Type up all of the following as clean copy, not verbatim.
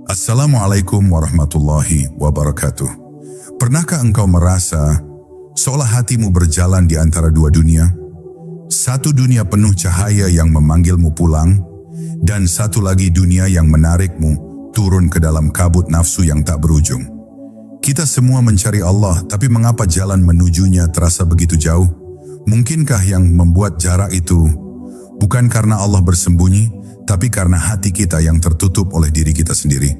Assalamualaikum warahmatullahi wabarakatuh. Pernahkah engkau merasa seolah hatimu berjalan di antara dua dunia? Satu dunia penuh cahaya yang memanggilmu pulang, dan satu lagi dunia yang menarikmu turun ke dalam kabut nafsu yang tak berujung. Kita semua mencari Allah, tapi mengapa jalan menujunya terasa begitu jauh? Mungkinkah yang membuat jarak itu bukan karena Allah bersembunyi, tapi karena hati kita yang tertutup oleh diri kita sendiri?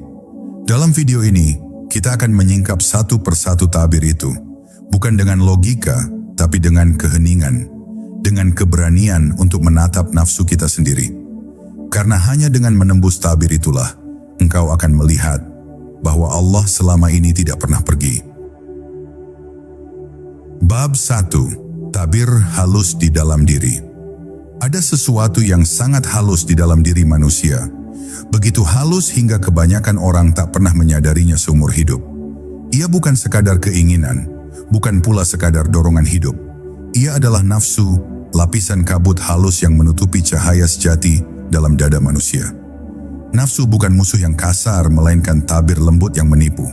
Dalam video ini, kita akan menyingkap satu persatu tabir itu, bukan dengan logika, tapi dengan keheningan, dengan keberanian untuk menatap nafsu kita sendiri. Karena hanya dengan menembus tabir itulah, engkau akan melihat bahwa Allah selama ini tidak pernah pergi. Bab 1. Tabir halus di dalam diri. Ada sesuatu yang sangat halus di dalam diri manusia. Begitu halus hingga kebanyakan orang tak pernah menyadarinya seumur hidup. Ia bukan sekadar keinginan, bukan pula sekadar dorongan hidup. Ia adalah nafsu, lapisan kabut halus yang menutupi cahaya sejati dalam dada manusia. Nafsu bukan musuh yang kasar, melainkan tabir lembut yang menipu.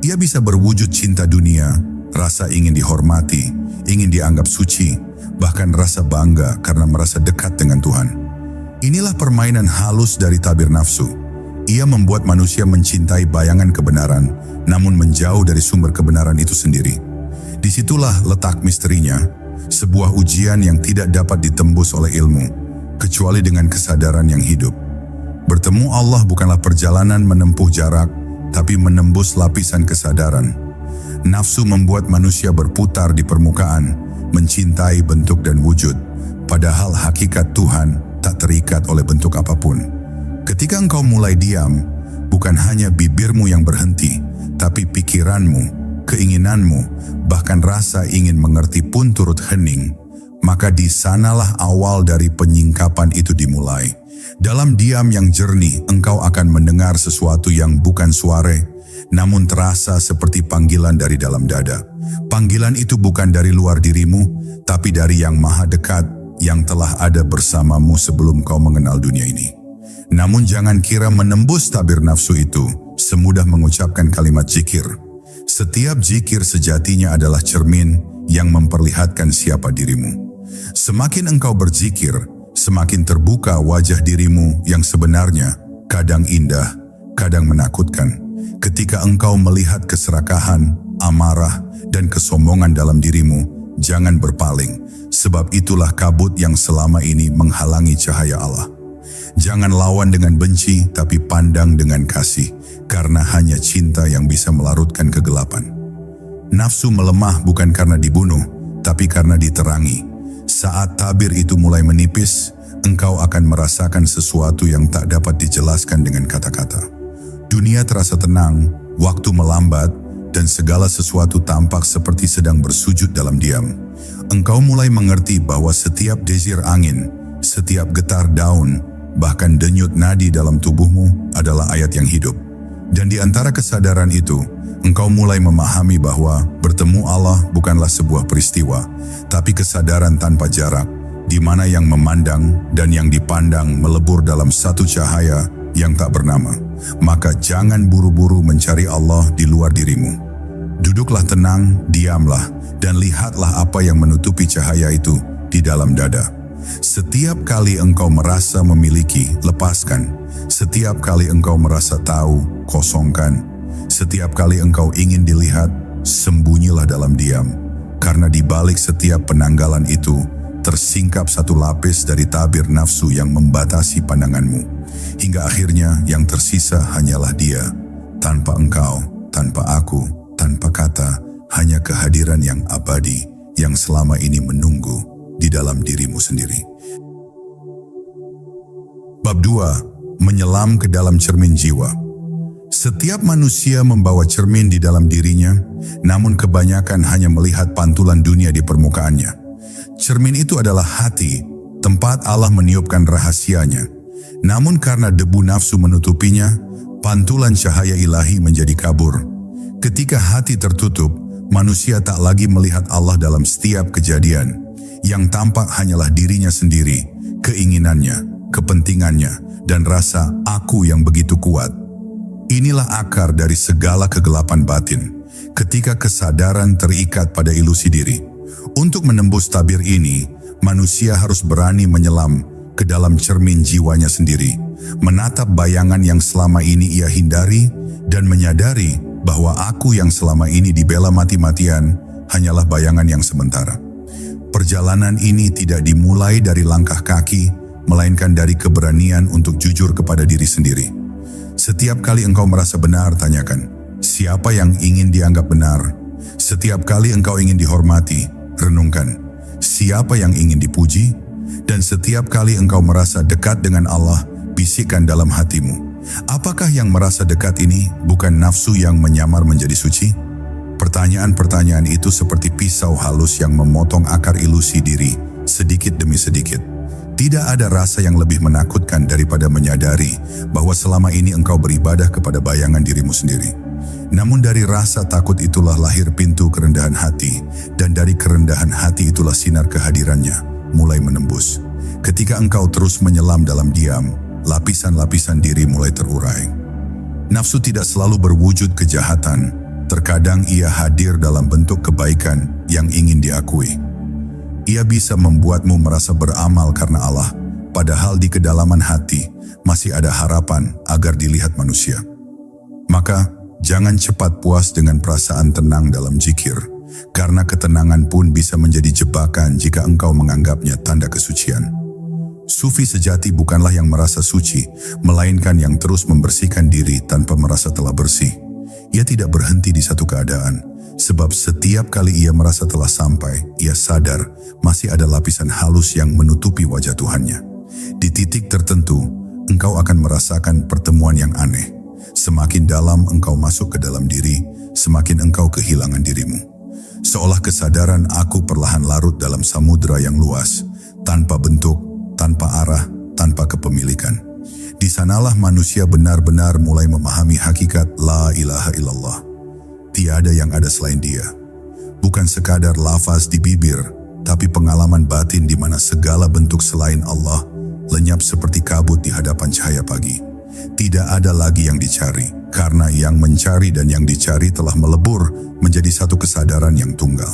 Ia bisa berwujud cinta dunia, rasa ingin dihormati, ingin dianggap suci, bahkan rasa bangga karena merasa dekat dengan Tuhan. Inilah permainan halus dari tabir nafsu. Ia membuat manusia mencintai bayangan kebenaran, namun menjauh dari sumber kebenaran itu sendiri. Disitulah letak misterinya, sebuah ujian yang tidak dapat ditembus oleh ilmu, kecuali dengan kesadaran yang hidup. Bertemu Allah bukanlah perjalanan menempuh jarak, tapi menembus lapisan kesadaran. Nafsu membuat manusia berputar di permukaan, mencintai bentuk dan wujud, padahal hakikat Tuhan tak terikat oleh bentuk apapun. Ketika engkau mulai diam, bukan hanya bibirmu yang berhenti, tapi pikiranmu, keinginanmu, bahkan rasa ingin mengerti pun turut hening, maka di sanalah awal dari penyingkapan itu dimulai. Dalam diam yang jernih, engkau akan mendengar sesuatu yang bukan suara, namun terasa seperti panggilan dari dalam dada. Panggilan itu bukan dari luar dirimu, tapi dari yang maha dekat, yang telah ada bersamamu sebelum kau mengenal dunia ini. Namun jangan kira menembus tabir nafsu itu semudah mengucapkan kalimat zikir. Setiap zikir sejatinya adalah cermin yang memperlihatkan siapa dirimu. Semakin engkau berzikir, semakin terbuka wajah dirimu yang sebenarnya, kadang indah, kadang menakutkan. Ketika engkau melihat keserakahan, amarah, dan kesombongan dalam dirimu, jangan berpaling, sebab itulah kabut yang selama ini menghalangi cahaya Allah. Jangan lawan dengan benci, tapi pandang dengan kasih, karena hanya cinta yang bisa melarutkan kegelapan. Nafsu melemah bukan karena dibunuh, tapi karena diterangi. Saat tabir itu mulai menipis, engkau akan merasakan sesuatu yang tak dapat dijelaskan dengan kata-kata. Dunia terasa tenang, waktu melambat, dan segala sesuatu tampak seperti sedang bersujud dalam diam. Engkau mulai mengerti bahwa setiap desir angin, setiap getar daun, bahkan denyut nadi dalam tubuhmu adalah ayat yang hidup. Dan di antara kesadaran itu, engkau mulai memahami bahwa bertemu Allah bukanlah sebuah peristiwa, tapi kesadaran tanpa jarak, di mana yang memandang dan yang dipandang melebur dalam satu cahaya yang tak bernama. Maka jangan buru-buru mencari Allah di luar dirimu. Duduklah tenang, diamlah, dan lihatlah apa yang menutupi cahaya itu di dalam dada. Setiap kali engkau merasa memiliki, lepaskan. Setiap kali engkau merasa tahu, kosongkan. Setiap kali engkau ingin dilihat, sembunyilah dalam diam. Karena di balik setiap penanggalan itu, tersingkap satu lapis dari tabir nafsu yang membatasi pandanganmu. Hingga akhirnya yang tersisa hanyalah Dia. Tanpa engkau, tanpa aku, tanpa kata, hanya kehadiran yang abadi yang selama ini menunggu di dalam dirimu sendiri. Bab 2. Menyelam ke dalam cermin jiwa. Setiap manusia membawa cermin di dalam dirinya, namun kebanyakan hanya melihat pantulan dunia di permukaannya. Cermin itu adalah hati, tempat Allah meniupkan rahasianya. Namun karena debu nafsu menutupinya, pantulan cahaya ilahi menjadi kabur. Ketika hati tertutup, manusia tak lagi melihat Allah dalam setiap kejadian. Yang tampak hanyalah dirinya sendiri, keinginannya, kepentingannya, dan rasa aku yang begitu kuat. Inilah akar dari segala kegelapan batin, ketika kesadaran terikat pada ilusi diri. Untuk menembus tabir ini, manusia harus berani menyelam ke dalam cermin jiwanya sendiri, menatap bayangan yang selama ini ia hindari, dan menyadari bahwa aku yang selama ini dibela mati-matian hanyalah bayangan yang sementara. Perjalanan ini tidak dimulai dari langkah kaki, melainkan dari keberanian untuk jujur kepada diri sendiri. Setiap kali engkau merasa benar, tanyakan, siapa yang ingin dianggap benar? Setiap kali engkau ingin dihormati, renungkan, siapa yang ingin dipuji? Dan setiap kali engkau merasa dekat dengan Allah, bisikkan dalam hatimu, apakah yang merasa dekat ini bukan nafsu yang menyamar menjadi suci? Pertanyaan-pertanyaan itu seperti pisau halus yang memotong akar ilusi diri sedikit demi sedikit. Tidak ada rasa yang lebih menakutkan daripada menyadari bahwa selama ini engkau beribadah kepada bayangan dirimu sendiri. Namun dari rasa takut itulah lahir pintu kerendahan hati, dan dari kerendahan hati itulah sinar kehadirannya mulai menembus. Ketika engkau terus menyelam dalam diam, lapisan-lapisan diri mulai terurai. Nafsu tidak selalu berwujud kejahatan, terkadang ia hadir dalam bentuk kebaikan yang ingin diakui. Ia bisa membuatmu merasa beramal karena Allah, padahal di kedalaman hati masih ada harapan agar dilihat manusia. Maka, jangan cepat puas dengan perasaan tenang dalam zikir, karena ketenangan pun bisa menjadi jebakan jika engkau menganggapnya tanda kesucian. Sufi sejati bukanlah yang merasa suci, melainkan yang terus membersihkan diri tanpa merasa telah bersih. Ia tidak berhenti di satu keadaan, sebab setiap kali ia merasa telah sampai, ia sadar masih ada lapisan halus yang menutupi wajah Tuhannya. Di titik tertentu, engkau akan merasakan pertemuan yang aneh. Semakin dalam engkau masuk ke dalam diri, semakin engkau kehilangan dirimu. Seolah kesadaran aku perlahan larut dalam samudera yang luas, tanpa bentuk, tanpa arah, tanpa kepemilikan. Di sanalah manusia benar-benar mulai memahami hakikat La ilaha illallah. Tiada yang ada selain Dia. Bukan sekadar lafaz di bibir, tapi pengalaman batin di mana segala bentuk selain Allah lenyap seperti kabut di hadapan cahaya pagi. Tidak ada lagi yang dicari, karena yang mencari dan yang dicari telah melebur menjadi satu kesadaran yang tunggal.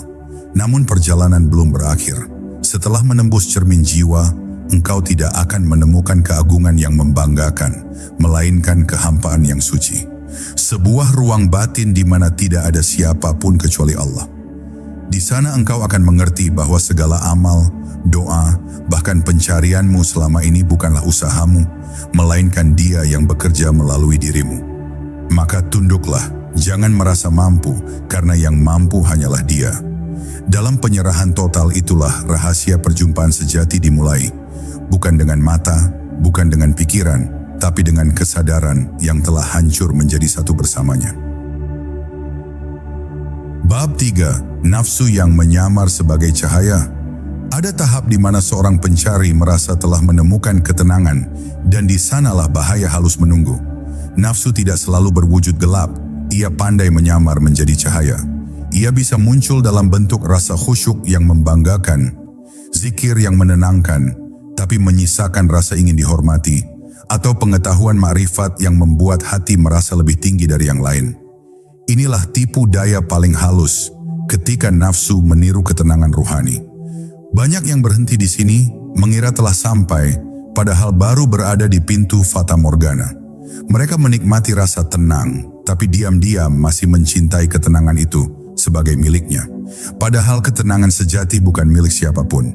Namun perjalanan belum berakhir. Setelah menembus cermin jiwa, engkau tidak akan menemukan keagungan yang membanggakan, melainkan kehampaan yang suci. Sebuah ruang batin di mana tidak ada siapapun kecuali Allah. Di sana engkau akan mengerti bahwa segala amal, doa, bahkan pencarianmu selama ini bukanlah usahamu, melainkan Dia yang bekerja melalui dirimu. Maka tunduklah, jangan merasa mampu, karena yang mampu hanyalah Dia. Dalam penyerahan total itulah rahasia perjumpaan sejati dimulai. Bukan dengan mata, bukan dengan pikiran, tapi dengan kesadaran yang telah hancur menjadi satu bersamanya. Bab 3. Nafsu yang menyamar sebagai cahaya. Ada tahap di mana seorang pencari merasa telah menemukan ketenangan, dan di sanalah bahaya halus menunggu. Nafsu tidak selalu berwujud gelap, ia pandai menyamar menjadi cahaya. Ia bisa muncul dalam bentuk rasa khusyuk yang membanggakan, zikir yang menenangkan, tapi menyisakan rasa ingin dihormati, atau pengetahuan makrifat yang membuat hati merasa lebih tinggi dari yang lain. Inilah tipu daya paling halus ketika nafsu meniru ketenangan ruhani. Banyak yang berhenti di sini mengira telah sampai, padahal baru berada di pintu Fata Morgana. Mereka menikmati rasa tenang, tapi diam-diam masih mencintai ketenangan itu sebagai miliknya. Padahal ketenangan sejati bukan milik siapapun.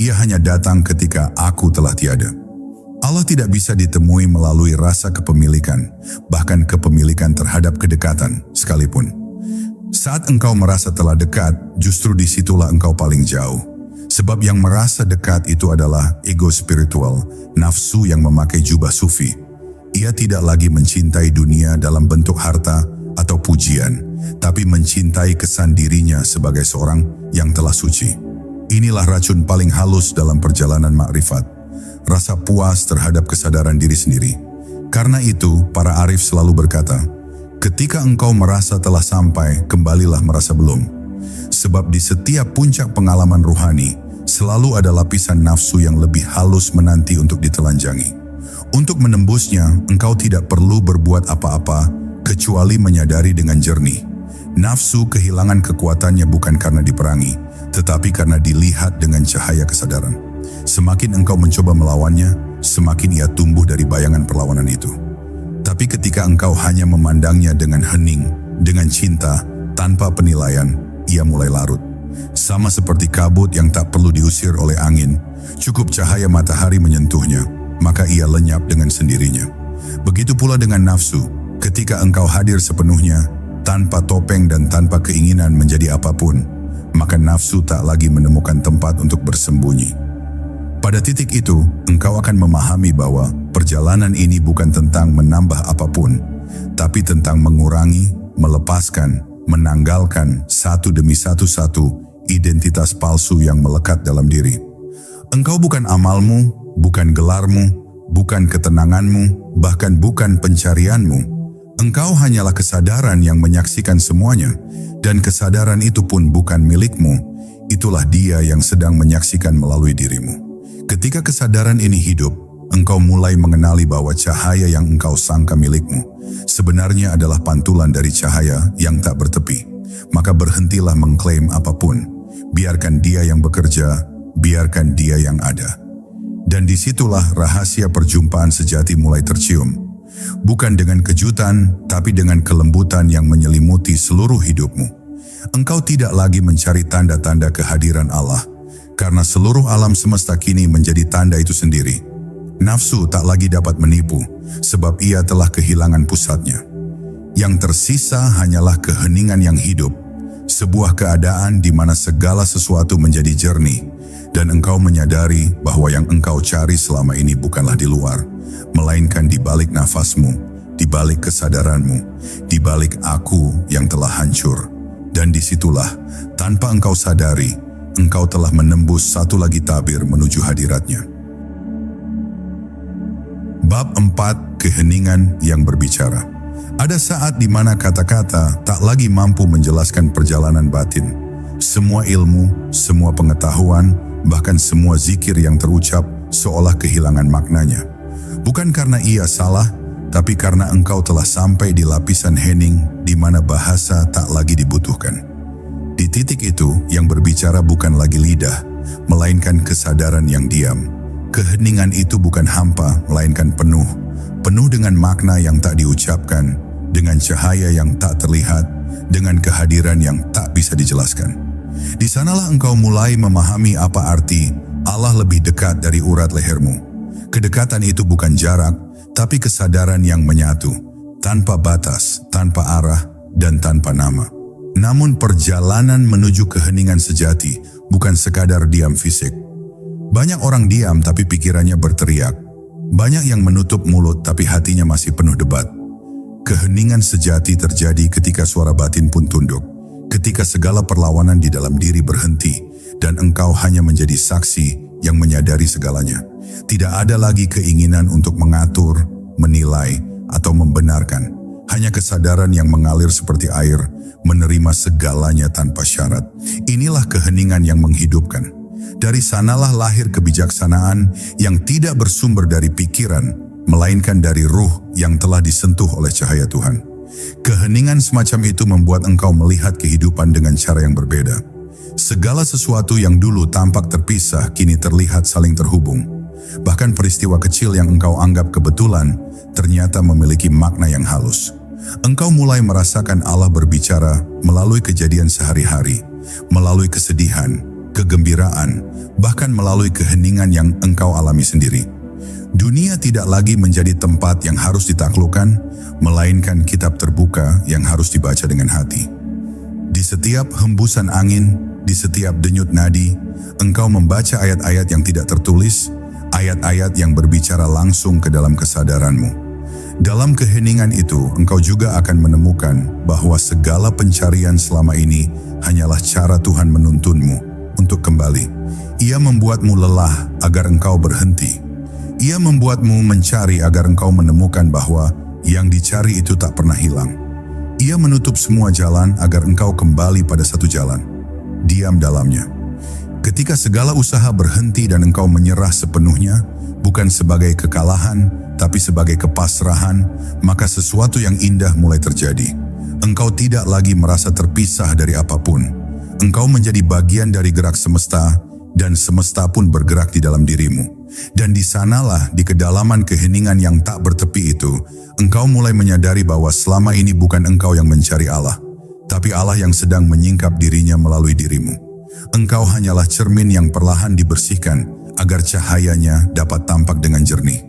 Ia hanya datang ketika aku telah tiada. Allah tidak bisa ditemui melalui rasa kepemilikan, bahkan kepemilikan terhadap kedekatan sekalipun. Saat engkau merasa telah dekat, justru disitulah engkau paling jauh. Sebab yang merasa dekat itu adalah ego spiritual, nafsu yang memakai jubah sufi. Ia tidak lagi mencintai dunia dalam bentuk harta atau pujian, tapi mencintai kesan dirinya sebagai seorang yang telah suci. Inilah racun paling halus dalam perjalanan makrifat, rasa puas terhadap kesadaran diri sendiri. Karena itu, para arif selalu berkata, ketika engkau merasa telah sampai, kembalilah merasa belum. Sebab di setiap puncak pengalaman ruhani, selalu ada lapisan nafsu yang lebih halus menanti untuk ditelanjangi. Untuk menembusnya, engkau tidak perlu berbuat apa-apa kecuali menyadari dengan jernih. Nafsu kehilangan kekuatannya bukan karena diperangi, tetapi karena dilihat dengan cahaya kesadaran. Semakin engkau mencoba melawannya, semakin ia tumbuh dari bayangan perlawanan itu. Tapi ketika engkau hanya memandangnya dengan hening, dengan cinta, tanpa penilaian, ia mulai larut. Sama seperti kabut yang tak perlu diusir oleh angin, cukup cahaya matahari menyentuhnya, maka ia lenyap dengan sendirinya. Begitu pula dengan nafsu, ketika engkau hadir sepenuhnya, tanpa topeng dan tanpa keinginan menjadi apapun, maka nafsu tak lagi menemukan tempat untuk bersembunyi. Pada titik itu, engkau akan memahami bahwa perjalanan ini bukan tentang menambah apapun, tapi tentang mengurangi, melepaskan, menanggalkan satu demi satu identitas palsu yang melekat dalam diri. Engkau bukan amalmu, bukan gelarmu, bukan ketenanganmu, bahkan bukan pencarianmu. Engkau hanyalah kesadaran yang menyaksikan semuanya, dan kesadaran itu pun bukan milikmu. Itulah Dia yang sedang menyaksikan melalui dirimu. Ketika kesadaran ini hidup, engkau mulai mengenali bahwa cahaya yang engkau sangka milikmu sebenarnya adalah pantulan dari cahaya yang tak bertepi. Maka berhentilah mengklaim apapun. Biarkan Dia yang bekerja, biarkan Dia yang ada. Dan disitulah rahasia perjumpaan sejati mulai tercium. Bukan dengan kejutan, tapi dengan kelembutan yang menyelimuti seluruh hidupmu. Engkau tidak lagi mencari tanda-tanda kehadiran Allah, karena seluruh alam semesta kini menjadi tanda itu sendiri. Nafsu tak lagi dapat menipu, sebab ia telah kehilangan pusatnya. Yang tersisa hanyalah keheningan yang hidup, sebuah keadaan di mana segala sesuatu menjadi jernih, dan engkau menyadari bahwa yang engkau cari selama ini bukanlah di luar, melainkan di balik nafasmu, di balik kesadaranmu, di balik aku yang telah hancur. Dan disitulah, tanpa engkau sadari, engkau telah menembus satu lagi tabir menuju hadiratnya. Bab 4. Keheningan yang berbicara. Ada saat di mana kata-kata tak lagi mampu menjelaskan perjalanan batin. Semua ilmu, semua pengetahuan, bahkan semua zikir yang terucap seolah kehilangan maknanya. Bukan karena ia salah, tapi karena engkau telah sampai di lapisan hening di mana bahasa tak lagi dibutuhkan. Di titik itu, yang berbicara bukan lagi lidah, melainkan kesadaran yang diam. Keheningan itu bukan hampa, melainkan penuh dengan makna yang tak diucapkan, dengan cahaya yang tak terlihat, dengan kehadiran yang tak bisa dijelaskan. Di sanalah engkau mulai memahami apa arti Allah lebih dekat dari urat lehermu. Kedekatan itu bukan jarak, tapi kesadaran yang menyatu, tanpa batas, tanpa arah, dan tanpa nama. Namun perjalanan menuju keheningan sejati bukan sekadar diam fisik. Banyak orang diam tapi pikirannya berteriak. Banyak yang menutup mulut tapi hatinya masih penuh debat. Keheningan sejati terjadi ketika suara batin pun tunduk, ketika segala perlawanan di dalam diri berhenti, dan engkau hanya menjadi saksi yang menyadari segalanya. Tidak ada lagi keinginan untuk mengatur, menilai, atau membenarkan. Hanya kesadaran yang mengalir seperti air, menerima segalanya tanpa syarat. Inilah keheningan yang menghidupkan. Dari sanalah lahir kebijaksanaan yang tidak bersumber dari pikiran, melainkan dari ruh yang telah disentuh oleh cahaya Tuhan. Keheningan semacam itu membuat engkau melihat kehidupan dengan cara yang berbeda. Segala sesuatu yang dulu tampak terpisah kini terlihat saling terhubung. Bahkan peristiwa kecil yang engkau anggap kebetulan ternyata memiliki makna yang halus. Engkau mulai merasakan Allah berbicara melalui kejadian sehari-hari, melalui kesedihan, kegembiraan, bahkan melalui keheningan yang engkau alami sendiri. Dunia tidak lagi menjadi tempat yang harus ditaklukkan, melainkan kitab terbuka yang harus dibaca dengan hati. Di setiap hembusan angin, di setiap denyut nadi, engkau membaca ayat-ayat yang tidak tertulis, ayat-ayat yang berbicara langsung ke dalam kesadaranmu. Dalam keheningan itu, engkau juga akan menemukan bahwa segala pencarian selama ini hanyalah cara Tuhan menuntunmu untuk kembali. Ia membuatmu lelah agar engkau berhenti. Ia membuatmu mencari agar engkau menemukan bahwa yang dicari itu tak pernah hilang. Ia menutup semua jalan agar engkau kembali pada satu jalan. Diam dalamnya. Ketika segala usaha berhenti dan engkau menyerah sepenuhnya, bukan sebagai kekalahan, tapi sebagai kepasrahan, maka sesuatu yang indah mulai terjadi. Engkau tidak lagi merasa terpisah dari apapun. Engkau menjadi bagian dari gerak semesta, dan semesta pun bergerak di dalam dirimu. Dan di sanalah, di kedalaman keheningan yang tak bertepi itu, engkau mulai menyadari bahwa selama ini bukan engkau yang mencari Allah, tapi Allah yang sedang menyingkap dirinya melalui dirimu. Engkau hanyalah cermin yang perlahan dibersihkan, agar cahayanya dapat tampak dengan jernih.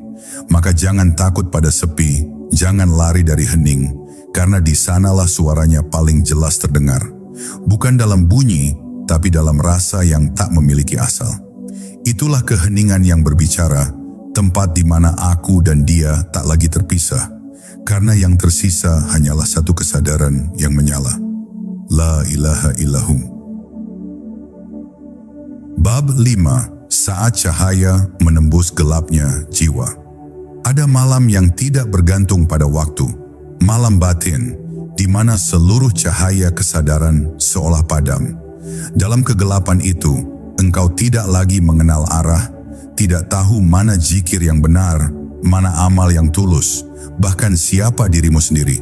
Maka jangan takut pada sepi, jangan lari dari hening, karena di sanalah suaranya paling jelas terdengar. Bukan dalam bunyi, tapi dalam rasa yang tak memiliki asal. Itulah keheningan yang berbicara, tempat di mana aku dan dia tak lagi terpisah, karena yang tersisa hanyalah satu kesadaran yang menyala. La ilaha illallah. Bab 5. Saat cahaya menembus gelapnya jiwa. Ada malam yang tidak bergantung pada waktu, malam batin, di mana seluruh cahaya kesadaran seolah padam. Dalam kegelapan itu, engkau tidak lagi mengenal arah, tidak tahu mana zikir yang benar, mana amal yang tulus, bahkan siapa dirimu sendiri.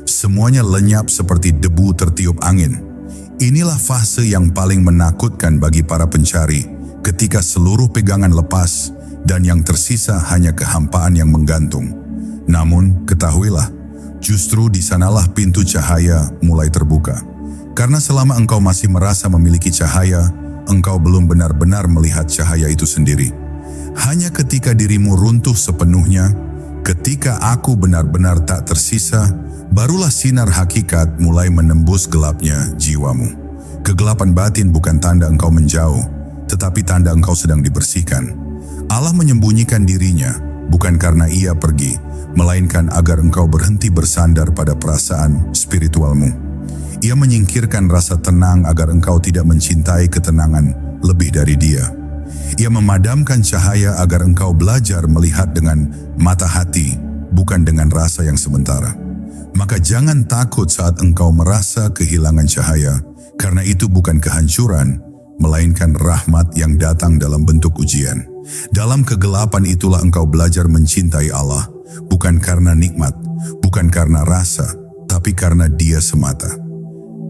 Semuanya lenyap seperti debu tertiup angin. Inilah fase yang paling menakutkan bagi para pencari, ketika seluruh pegangan lepas dan yang tersisa hanya kehampaan yang menggantung. Namun, ketahuilah, justru di sanalah pintu cahaya mulai terbuka. Karena selama engkau masih merasa memiliki cahaya, engkau belum benar-benar melihat cahaya itu sendiri. Hanya ketika dirimu runtuh sepenuhnya, ketika aku benar-benar tak tersisa, barulah sinar hakikat mulai menembus gelapnya jiwamu. Kegelapan batin bukan tanda engkau menjauh, tetapi tanda engkau sedang dibersihkan. Allah menyembunyikan dirinya, bukan karena ia pergi, melainkan agar engkau berhenti bersandar pada perasaan spiritualmu. Ia menyingkirkan rasa tenang agar engkau tidak mencintai ketenangan lebih dari dia. Ia memadamkan cahaya agar engkau belajar melihat dengan mata hati, bukan dengan rasa yang sementara. Maka jangan takut saat engkau merasa kehilangan cahaya, karena itu bukan kehancuran, melainkan rahmat yang datang dalam bentuk ujian. Dalam kegelapan itulah engkau belajar mencintai Allah, bukan karena nikmat, bukan karena rasa, tapi karena Dia semata.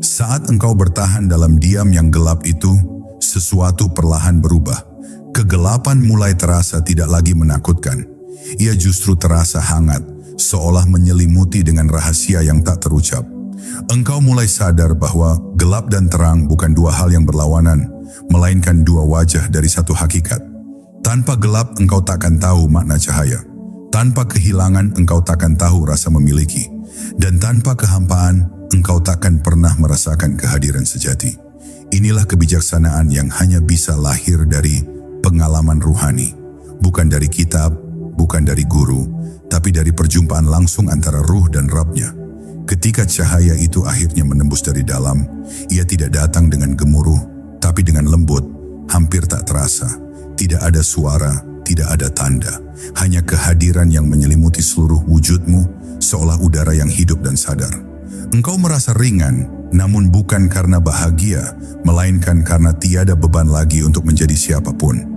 Saat engkau bertahan dalam diam yang gelap itu, sesuatu perlahan berubah. Kegelapan mulai terasa tidak lagi menakutkan. Ia justru terasa hangat, seolah menyelimuti dengan rahasia yang tak terucap. Engkau mulai sadar bahwa gelap dan terang bukan dua hal yang berlawanan, melainkan dua wajah dari satu hakikat. Tanpa gelap engkau takkan tahu makna cahaya. Tanpa kehilangan engkau takkan tahu rasa memiliki. Dan tanpa kehampaan engkau takkan pernah merasakan kehadiran sejati. Inilah kebijaksanaan yang hanya bisa lahir dari pengalaman ruhani. Bukan dari kitab, bukan dari guru, tapi dari perjumpaan langsung antara ruh dan Rabb-nya. Ketika cahaya itu akhirnya menembus dari dalam, ia tidak datang dengan gemuruh, tapi dengan lembut, hampir tak terasa. Tidak ada suara, tidak ada tanda, hanya kehadiran yang menyelimuti seluruh wujudmu, seolah udara yang hidup dan sadar. Engkau merasa ringan, namun bukan karena bahagia, melainkan karena tiada beban lagi untuk menjadi siapapun.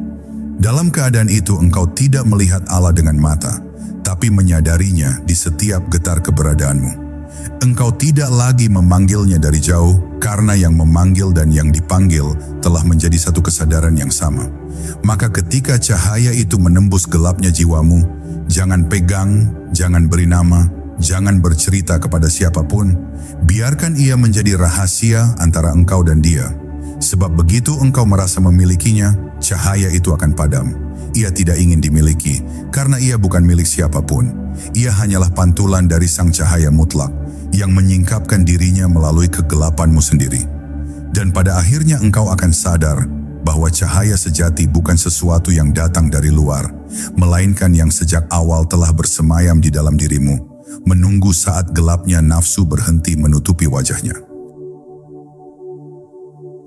Dalam keadaan itu engkau tidak melihat Allah dengan mata, tapi menyadarinya di setiap getar keberadaanmu. Engkau tidak lagi memanggilnya dari jauh, karena yang memanggil dan yang dipanggil telah menjadi satu kesadaran yang sama. Maka ketika cahaya itu menembus gelapnya jiwamu, jangan pegang, jangan beri nama, jangan bercerita kepada siapapun. Biarkan ia menjadi rahasia antara engkau dan dia. Sebab begitu engkau merasa memilikinya, cahaya itu akan padam. Ia tidak ingin dimiliki, karena ia bukan milik siapapun. Ia hanyalah pantulan dari sang cahaya mutlak, yang menyingkapkan dirinya melalui kegelapanmu sendiri. Dan pada akhirnya engkau akan sadar bahwa cahaya sejati bukan sesuatu yang datang dari luar, melainkan yang sejak awal telah bersemayam di dalam dirimu, menunggu saat gelapnya nafsu berhenti menutupi wajahnya.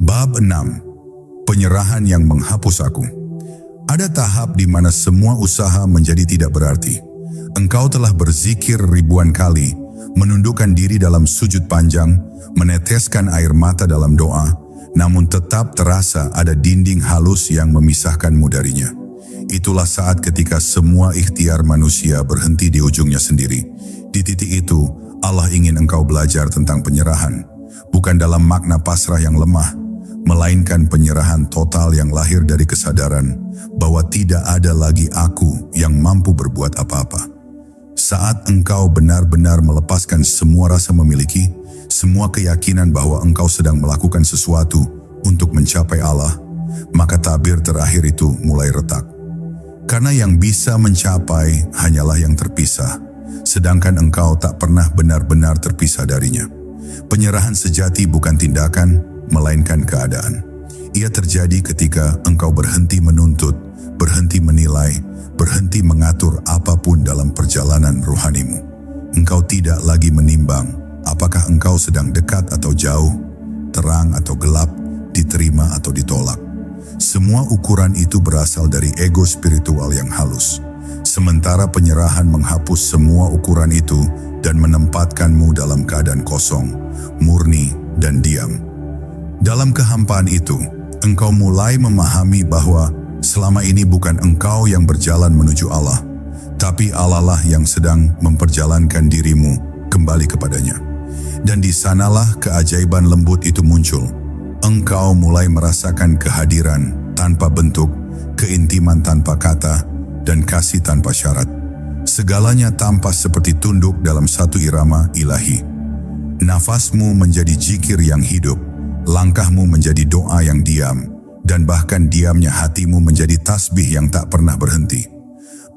Bab 6. Penyerahan yang menghapus aku. Ada tahap di mana semua usaha menjadi tidak berarti. Engkau telah berzikir ribuan kali, menundukkan diri dalam sujud panjang, meneteskan air mata dalam doa, namun tetap terasa ada dinding halus yang memisahkanmu darinya. Itulah saat ketika semua ikhtiar manusia berhenti di ujungnya sendiri. Di titik itu, Allah ingin engkau belajar tentang penyerahan, bukan dalam makna pasrah yang lemah, melainkan penyerahan total yang lahir dari kesadaran bahwa tidak ada lagi aku yang mampu berbuat apa-apa. Saat engkau benar-benar melepaskan semua rasa memiliki, semua keyakinan bahwa engkau sedang melakukan sesuatu untuk mencapai Allah, maka tabir terakhir itu mulai retak. Karena yang bisa mencapai hanyalah yang terpisah, sedangkan engkau tak pernah benar-benar terpisah darinya. Penyerahan sejati bukan tindakan, melainkan keadaan. Ia terjadi ketika engkau berhenti menuntut, berhenti menilai, berhenti mengatur apapun dalam perjalanan rohanimu. Engkau tidak lagi menimbang apakah engkau sedang dekat atau jauh, terang atau gelap, diterima atau ditolak. Semua ukuran itu berasal dari ego spiritual yang halus. Sementara penyerahan menghapus semua ukuran itu dan menempatkanmu dalam keadaan kosong, murni, dan diam. Dalam kehampaan itu, engkau mulai memahami bahwa selama ini bukan engkau yang berjalan menuju Allah, tapi Allah lah yang sedang memperjalankan dirimu kembali kepadanya. Dan di sanalah keajaiban lembut itu muncul. Engkau mulai merasakan kehadiran tanpa bentuk, keintiman tanpa kata, dan kasih tanpa syarat. Segalanya tampak seperti tunduk dalam satu irama ilahi. Nafasmu menjadi zikir yang hidup, langkahmu menjadi doa yang diam, dan bahkan diamnya hatimu menjadi tasbih yang tak pernah berhenti.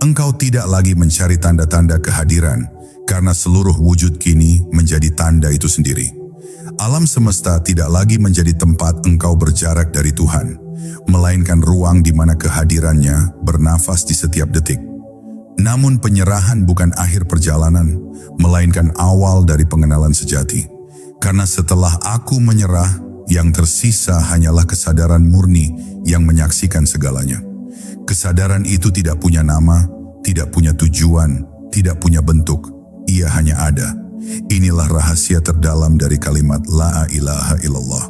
Engkau tidak lagi mencari tanda-tanda kehadiran, karena seluruh wujud kini menjadi tanda itu sendiri. Alam semesta tidak lagi menjadi tempat engkau berjarak dari Tuhan, melainkan ruang di mana kehadirannya bernafas di setiap detik. Namun penyerahan bukan akhir perjalanan, melainkan awal dari pengenalan sejati. Karena setelah aku menyerah, yang tersisa hanyalah kesadaran murni yang menyaksikan segalanya. Kesadaran itu tidak punya nama, tidak punya tujuan, tidak punya bentuk. Ia hanya ada. Inilah rahasia terdalam dari kalimat La ilaha illallah,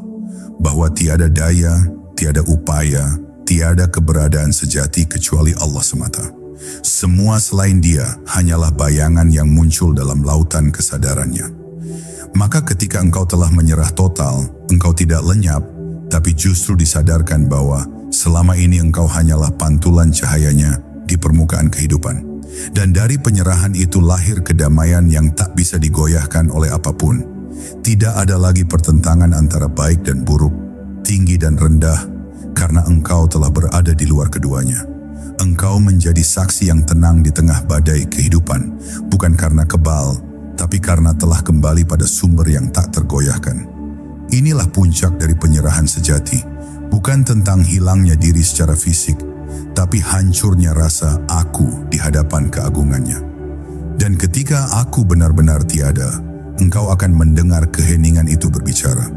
bahwa tiada daya, tiada upaya, tiada keberadaan sejati kecuali Allah semata. Semua selain Dia hanyalah bayangan yang muncul dalam lautan kesadarannya. Maka ketika engkau telah menyerah total, engkau tidak lenyap, tapi justru disadarkan bahwa selama ini engkau hanyalah pantulan cahayanya di permukaan kehidupan. Dan dari penyerahan itu lahir kedamaian yang tak bisa digoyahkan oleh apapun. Tidak ada lagi pertentangan antara baik dan buruk, tinggi dan rendah, karena engkau telah berada di luar keduanya. Engkau menjadi saksi yang tenang di tengah badai kehidupan, bukan karena kebal, tapi karena telah kembali pada sumber yang tak tergoyahkan. Inilah puncak dari penyerahan sejati, bukan tentang hilangnya diri secara fisik, tapi hancurnya rasa aku di hadapan keagungannya. Dan ketika aku benar-benar tiada, engkau akan mendengar keheningan itu berbicara.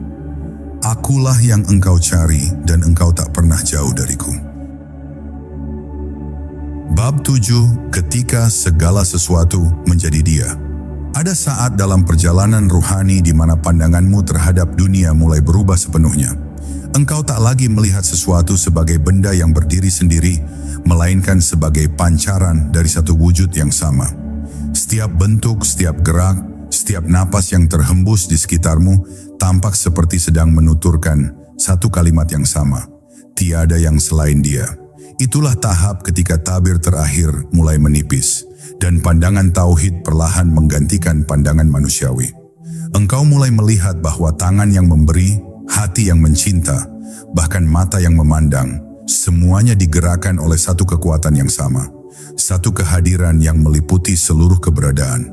Akulah yang engkau cari dan engkau tak pernah jauh dariku. Bab 7, ketika segala sesuatu menjadi Dia. Ada saat dalam perjalanan ruhani di mana pandanganmu terhadap dunia mulai berubah sepenuhnya. Engkau tak lagi melihat sesuatu sebagai benda yang berdiri sendiri, melainkan sebagai pancaran dari satu wujud yang sama. Setiap bentuk, setiap gerak, setiap napas yang terhembus di sekitarmu tampak seperti sedang menuturkan satu kalimat yang sama. Tiada yang selain Dia. Itulah tahap ketika tabir terakhir mulai menipis, dan pandangan tauhid perlahan menggantikan pandangan manusiawi. Engkau mulai melihat bahwa tangan yang memberi, hati yang mencinta, bahkan mata yang memandang, semuanya digerakkan oleh satu kekuatan yang sama, satu kehadiran yang meliputi seluruh keberadaan.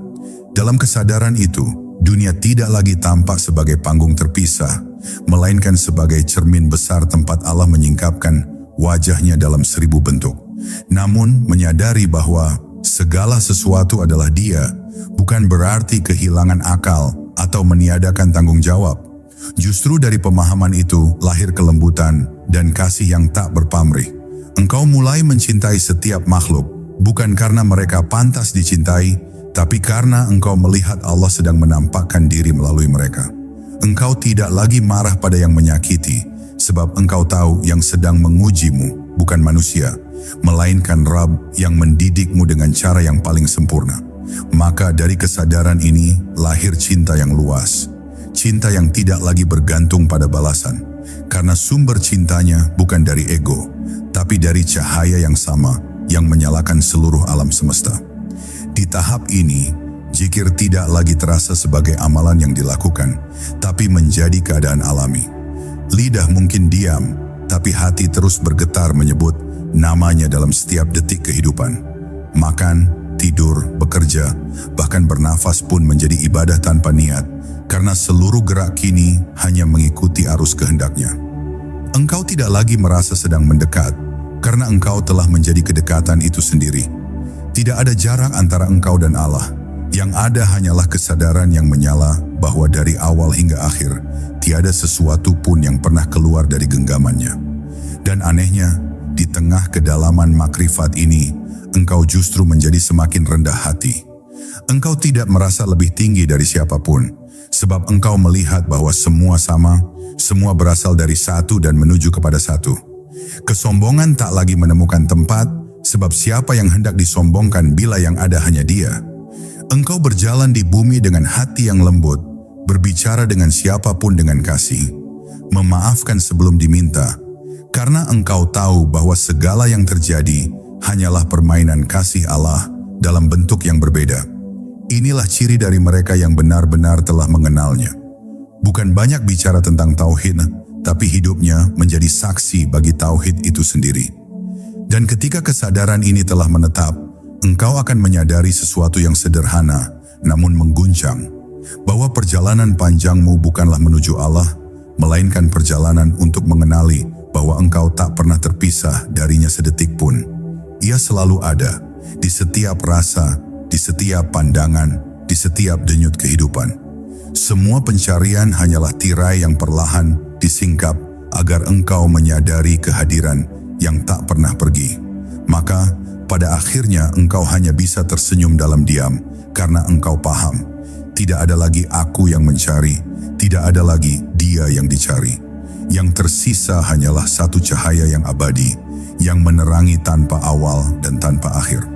Dalam kesadaran itu, dunia tidak lagi tampak sebagai panggung terpisah, melainkan sebagai cermin besar tempat Allah menyingkapkan wajahnya dalam 1000 bentuk. Namun, menyadari bahwa segala sesuatu adalah Dia, bukan berarti kehilangan akal atau meniadakan tanggung jawab. Justru dari pemahaman itu lahir kelembutan dan kasih yang tak berpamrih. Engkau mulai mencintai setiap makhluk, bukan karena mereka pantas dicintai, tapi karena engkau melihat Allah sedang menampakkan diri melalui mereka. Engkau tidak lagi marah pada yang menyakiti, sebab engkau tahu yang sedang mengujimu bukan manusia, melainkan Rabb yang mendidikmu dengan cara yang paling sempurna. Maka dari kesadaran ini lahir cinta yang luas, cinta yang tidak lagi bergantung pada balasan, karena sumber cintanya bukan dari ego, tapi dari cahaya yang sama yang menyalakan seluruh alam semesta. Di tahap ini, zikir tidak lagi terasa sebagai amalan yang dilakukan, tapi menjadi keadaan alami. Lidah mungkin diam, tapi hati terus bergetar menyebut namanya dalam setiap detik kehidupan. Makan, tidur, bekerja, bahkan bernafas pun menjadi ibadah tanpa niat, karena seluruh gerak kini hanya mengikuti arus kehendaknya. Engkau tidak lagi merasa sedang mendekat, karena engkau telah menjadi kedekatan itu sendiri. Tidak ada jarak antara engkau dan Allah. Yang ada hanyalah kesadaran yang menyala bahwa dari awal hingga akhir, tiada sesuatu pun yang pernah keluar dari genggamannya. Dan anehnya, di tengah kedalaman makrifat ini, engkau justru menjadi semakin rendah hati. Engkau tidak merasa lebih tinggi dari siapapun, sebab engkau melihat bahwa semua sama, semua berasal dari satu dan menuju kepada satu. Kesombongan tak lagi menemukan tempat, sebab siapa yang hendak disombongkan bila yang ada hanya Dia. Engkau berjalan di bumi dengan hati yang lembut, berbicara dengan siapapun dengan kasih, memaafkan sebelum diminta, karena engkau tahu bahwa segala yang terjadi hanyalah permainan kasih Allah dalam bentuk yang berbeda. Inilah ciri dari mereka yang benar-benar telah mengenalnya. Bukan banyak bicara tentang tauhid, tapi hidupnya menjadi saksi bagi tauhid itu sendiri. Dan ketika kesadaran ini telah menetap, engkau akan menyadari sesuatu yang sederhana, namun mengguncang, bahwa perjalanan panjangmu bukanlah menuju Allah, melainkan perjalanan untuk mengenali bahwa engkau tak pernah terpisah darinya sedetik pun. Ia selalu ada, di setiap rasa, di setiap pandangan, di setiap denyut kehidupan. Semua pencarian hanyalah tirai yang perlahan disingkap agar engkau menyadari kehadiran yang tak pernah pergi. Maka, pada akhirnya engkau hanya bisa tersenyum dalam diam karena engkau paham, tidak ada lagi aku yang mencari, tidak ada lagi Dia yang dicari. Yang tersisa hanyalah satu cahaya yang abadi, yang menerangi tanpa awal dan tanpa akhir.